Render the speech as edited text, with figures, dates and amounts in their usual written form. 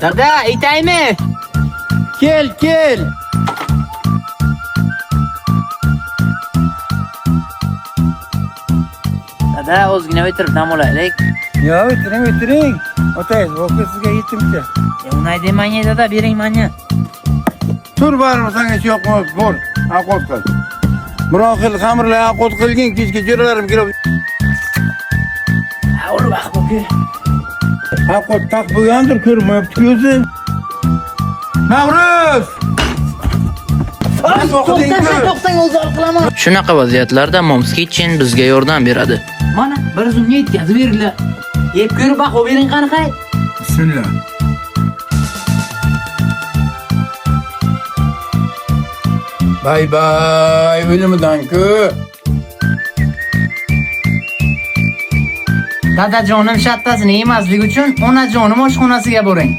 Dada, aytaymi? Kel. Dada, ozgina o'tirib dam olaylik. Yo, o'tiring. Otaysiz, voqea sizga yettimcha. Unday demang, dada, bering menga. Tur barmi senga hech yoqmas, bor. Aqot qil. Biroq xil xamirlar aqot qilgin, kechga jo'ralarim kirib. Ur vaqt bo'ki. Aqot taq bo'lgandir, ko'rmayapti ko'zi. Navruz! To'xtang, o'zim qilaman. Shunaqa vaziyatlarda Moms Kitchen bizga yordam beradi. Mana bir zumga yetkazib beringlar. Yeb ko'rib baho bering qanaqay? Bismillah. Bay, o'limidan-ku. Dadajonim shattasini yemaslik uchun onajonim oshxonasiga boring.